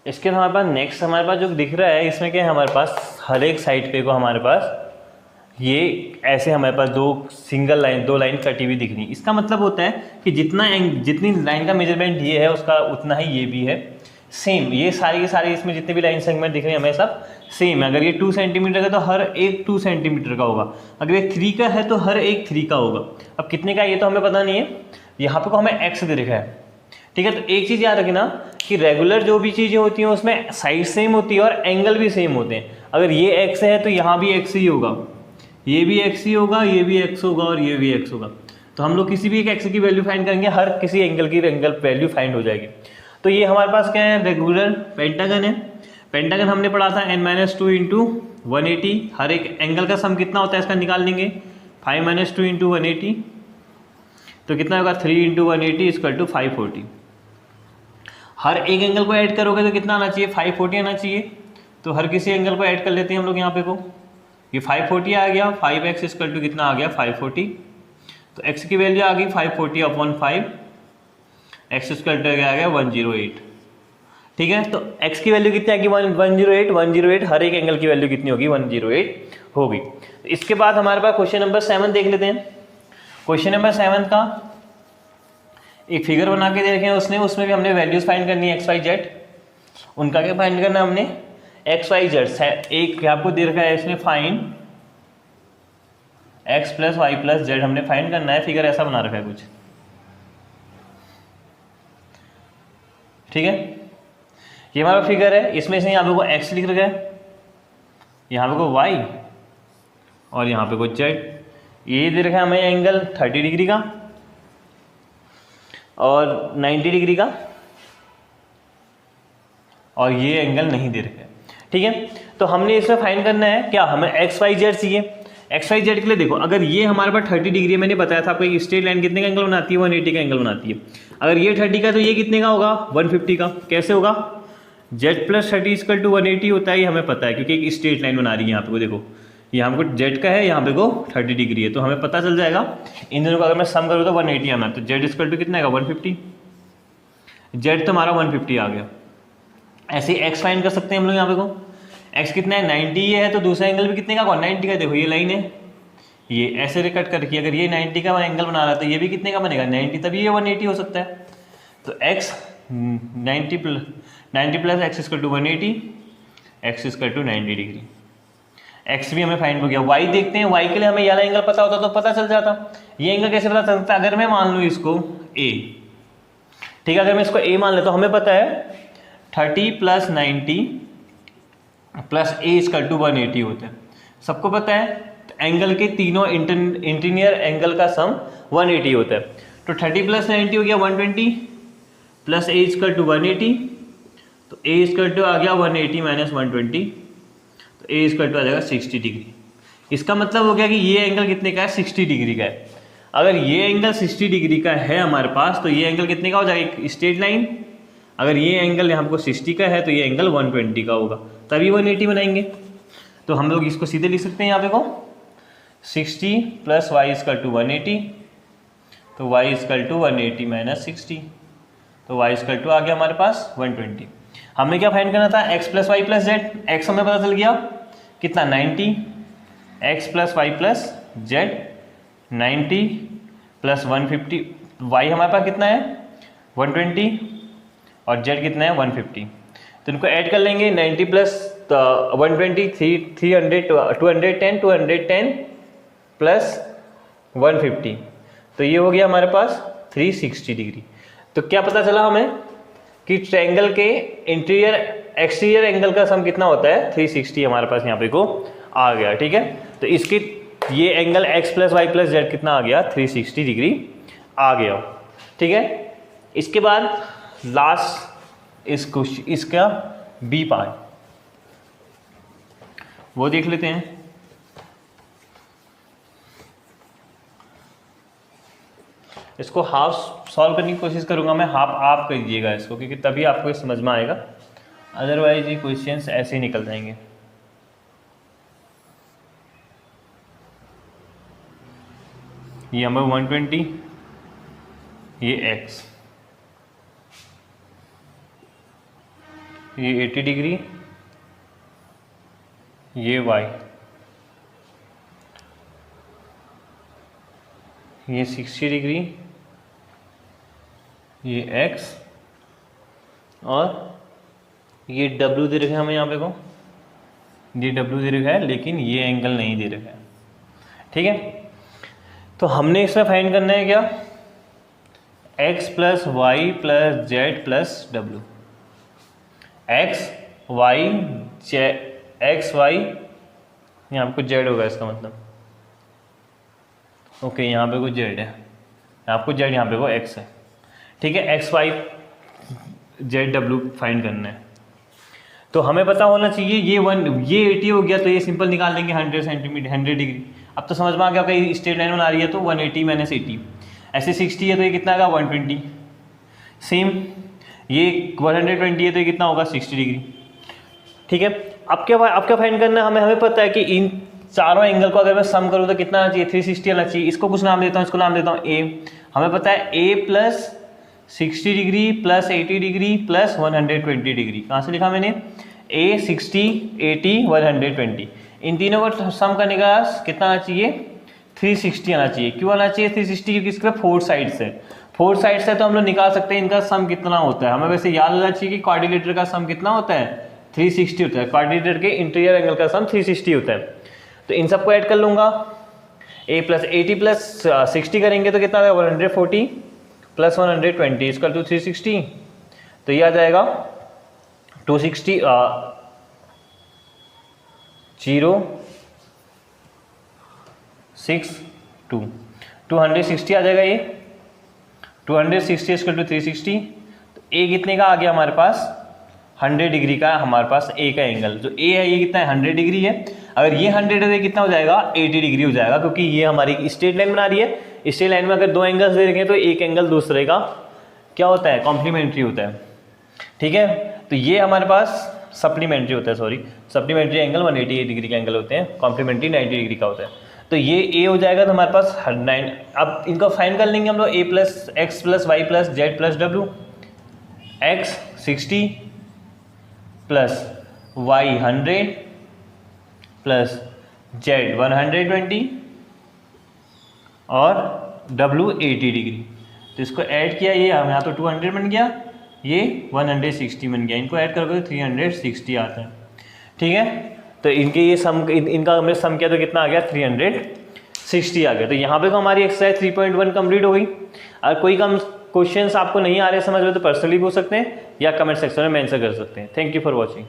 इसके हमारे पास नेक्स्ट हमारे पास जो दिख रहा है इसमें क्या है, हमारे पास हर एक साइड पे को हमारे पास ये ऐसे हमारे पास दो लाइन कटी हुई दिख रही है। इसका मतलब होता है कि जितनी लाइन का मेजरमेंट ये है उसका उतना ही ये भी है सेम। ये सारी के सारी इसमें जितने भी लाइन सेगमेंट दिख रहे हैं हमें सब सेम है। अगर ये 2 सेंटीमीटर का तो हर एक 2 सेंटीमीटर का होगा, अगर ये 3 का है तो हर एक 3 का होगा। अब कितने का ये तो हमें पता नहीं है, यहाँ पे को हमें एक्स दे रखा है, ठीक है। तो एक चीज़ याद रखना कि रेगुलर जो भी चीज़ें होती हैं उसमें साइज सेम होती है और एंगल भी सेम होते हैं। अगर ये एक्स है तो यहाँ भी एक्स ही होगा, ये भी एक्स ही होगा, ये भी एक्स होगा और ये भी एक्स होगा। तो हम लोग किसी भी एक एक्स की वैल्यू फाइंड करेंगे, हर किसी एंगल की एंगल वैल्यू फाइंड हो जाएगी। तो ये हमारे पास क्या है, रेगुलर पेंटागन है। पेंटागन हमने पढ़ा था n-2 इंटू 180, हर एक एंगल का सम कितना होता है इसका निकाल लेंगे, 5-2 इंटू 180, तो कितना होगा 3 इंटू 180 इक्वल टू 540। हर एक एंगल को ऐड करोगे तो कितना आना चाहिए, 540 आना चाहिए। तो हर किसी एंगल को ऐड कर लेते हैं हम लोग यहाँ पे को, ये 540 आ गया, 5x इक्वल टू कितना आ गया 540। तो x की वैल्यू आ गई 540 अपॉन 5, x इक्वल टू आ गया 108, ठीक है। तो x की वैल्यू कितनी आएगी 108 हर एक एंगल की वैल्यू कितनी होगी 108 होगी। इसके बाद हमारे पास क्वेश्चन नंबर 7 देख लेते हैं। क्वेश्चन नंबर 7 का एक फिगर बना के दे रखे हैं उसने, उसमें भी हमने वैल्यूज फाइंड करनी है एक्स वाई जेड। उनका क्या फाइंड करना है हमने, एक्स वाई जेड। एक आपको दे रखा है इसमें find X plus Y plus Z हमने फाइंड करना है। फिगर ऐसा बना रखा है कुछ, ठीक है। ये हमारा फिगर है, इसमें से यहाँ पे को एक्स लिख रखा है, यहाँ पे को वाई और यहाँ पे को जेड। ये दे रखा है हमें एंगल 30 डिग्री का और 90 डिग्री का, और ये एंगल नहीं दे रखा है, ठीक है। तो हमने इसमें फाइंड करना है क्या, हमें एक्स वाई जेड चाहिए। एक्स वाई जेड के लिए देखो, अगर ये हमारे पास 30 डिग्री है, मैंने बताया था आपको एक स्ट्रेट लाइन कितने का एंगल बनाती है 180 का एंगल बनाती है। अगर ये 30 का तो ये कितने का होगा 150 का। कैसे होगा, जेड प्लस 30 इक्वल टू 180 होता है, ये हमें पता है क्योंकि एक स्ट्रेट लाइन बना रही है यहाँ पे को। देखो ये हमको जेड का है, यहाँ पे को 30 डिग्री है, तो हमें पता चल जाएगा इन दोनों का अगर मैं सम करूँ तो 180 आना। तो जेड इक्वल टू कितना आएगा 150, जेड तो हमारा 150 आ गया। ऐसे ही एक्स फाइंड कर सकते हैं हम लोग यहाँ पे को, एक्स कितना है 90 है, तो दूसरा एंगल भी कितने का 190 का। देखो ये लाइन है, ये ऐसे कट करके अगर ये 90 का एंगल बना रहा है तो ये भी कितने का बनेगा 90, तभी ये 180 हो सकता है। तो x 90 plus X equal to 180, X equal to 90 degree. x भी हमें फाइंड हो गया। y देखते हैं, y के लिए हमें ये वाला एंगल पता होता तो पता चल जाता। ये एंगल कैसे पता चलता है, अगर मैं मान लूँ इसको a, ठीक है, अगर मैं इसको a मान ले तो हमें पता है 30 plus 90 plus a equal to 180 होता है, सबको पता है। तो एंगल के तीनों इंटीरियर एंगल का सम 180 होता है। तो 30 प्लस 90 हो गया 120 प्लस a इक्वल टू 180, तो a इक्वल टू आ गया 180 माइनस 120, तो a इक्वल टू आ जाएगा 60 डिग्री। इसका मतलब हो गया कि ये एंगल कितने का है 60 डिग्री का है। अगर ये एंगल 60 डिग्री का है हमारे पास तो ये एंगल कितने का हो जाएगा, एक स्ट्रेट लाइन। अगर ये एंगल हमको 60 का है तो ये एंगल 120 का होगा, तभी 180 बनाएंगे। तो हम लोग इसको सीधे लिख सकते हैं यहाँ पे को 60 प्लस वाई इक्वल टू 180, तो y इक्वल टू 180 माइनस 60, तो y इक्वल टू आ गया हमारे पास 120। हमें क्या फाइंड करना था, x plus Y plus Z. x हमें पता चल गया कितना 90, x plus Y plus Z 90 plus 150, y हमारे पास कितना है 120 और z कितना है 150। तो इनको ऐड कर लेंगे, 90 प्लस 120 210 210 प्लस 150, तो ये हो गया हमारे पास 360 डिग्री। तो क्या पता चला हमें कि ट्रायंगल के इंटीरियर एक्सटीरियर एंगल का सम कितना होता है 360 हमारे पास यहाँ पे को आ गया, ठीक है। तो इसके ये angle x plus Y plus z कितना आ गया 360 डिग्री आ गया, ठीक है। इसके बाद लास्ट इसका बी पार्ट वो देख लेते हैं। इसको हाफ सॉल्व करने की कोशिश करूंगा मैं, हाफ आप करिएगा इसको, क्योंकि तभी आपको ये समझ में आएगा, अदरवाइज ये क्वेश्चंस ऐसे ही निकल जाएंगे। ये हमें 120, ये x, ये 80 डिग्री, ये y, ये 60 डिग्री, ये x, और ये w दे रखा है हमें यहाँ पे को, ये w दे रखा है लेकिन ये एंगल नहीं दे रखा है। ठीक है, तो हमने इसमें फाइंड करना है क्या, x plus Y plus z plus डब्ल्यू। एक्स वाई यहाँ पे कुछ जेड होगा इसका मतलब, ओके यहाँ पे कुछ जेड है, यहाँ कुछ जेड, यहाँ पे वो एक्स है। ठीक है, एक्स वाई जेड डब्ल्यू फाइंड करना है। तो हमें पता होना चाहिए ये 80 हो गया तो ये सिंपल निकाल लेंगे 100 सेंटीमीटर 100 डिग्री। अब तो समझ में आ गया कहीं स्ट्रेट लाइन बना रही है तो 180 माइनस 80, ऐसे 60 है तो ये कितना आएगा 120। सेम ये 120 है तो ये कितना होगा 60 डिग्री। ठीक है, अब क्या फाइंड करना है हमें पता है कि इन चारों एंगल को अगर मैं सम करूँ तो कितना आना चाहिए 360 आना चाहिए। इसको कुछ नाम देता हूँ, इसको नाम देता हूँ ए। हमें पता है A plus 60 degree plus 80 degree plus 120 degree. कहाँ से लिखा मैंने, ए 60 80 120, इन तीनों को सम करने का कितना आना चाहिए 360 आना चाहिए। क्यों आना चाहिए 360, क्योंकि इसके 4 साइड्स है, 4 साइड्स है तो हम लोग निकाल सकते हैं इनका सम कितना होता है। हमें वैसे याद होना चाहिए कि क्वाड्रिलेटरल का सम कितना होता है 360 होता है, क्वाड्रिलेटरल के इंटीरियर एंगल का सम 360 होता है। तो इन सबको ऐड कर लूँगा, a प्लस 80 प्लस 60 करेंगे तो कितना आएगा 140 प्लस 120 इसका टू 360, तो ये आ जाएगा 260 062 260 आ जाएगा ये 260 इसका टू 360। तो a कितने का आ गया हमारे पास 100 डिग्री का हमारे पास a का एंगल, जो a है ये कितना है 100 डिग्री है। अगर ये 100 है कितना हो जाएगा 80 डिग्री हो जाएगा, क्योंकि ये हमारी स्ट्रेट लाइन बना रही है। स्ट्रेट लाइन में अगर दो एंगल्स दे रखे हैं तो एक एंगल दूसरे का क्या होता है कॉम्प्लीमेंट्री होता है। ठीक है, तो ये हमारे पास सप्लीमेंट्री होता है, सप्लीमेंट्री एंगल 180 डिग्री के एंगल होते हैं, कॉम्प्लीमेंट्री 90 डिग्री का होता है। तो ये a हो जाएगा तो हमारे पास 9। अब इनको फाइंड कर लेंगे हम लोग a plus x plus Y plus z plus डब्ल्यू। X 60 plus y 100 plus z 120 और डब्ल्यू 80 डिग्री। तो इसको ऐड किया, ये यहाँ तो 200 बन गया, ये 160 बन गया, इनको ऐड करोगे तो 360 आता है। ठीक है, तो इनके ये सम इनका हमने सम किया तो कितना आ गया 360 आ गया। तो यहाँ पे तो हमारी एक्सरसाइज 3.1 कंप्लीट हो गई। अगर कोई कम क्वेश्चंस आपको नहीं आ रहे समझ में तो पर्सनली पूछ सकते हैं या कमेंट सेक्शन में मेंशन कर सकते हैं। Thank you for watching.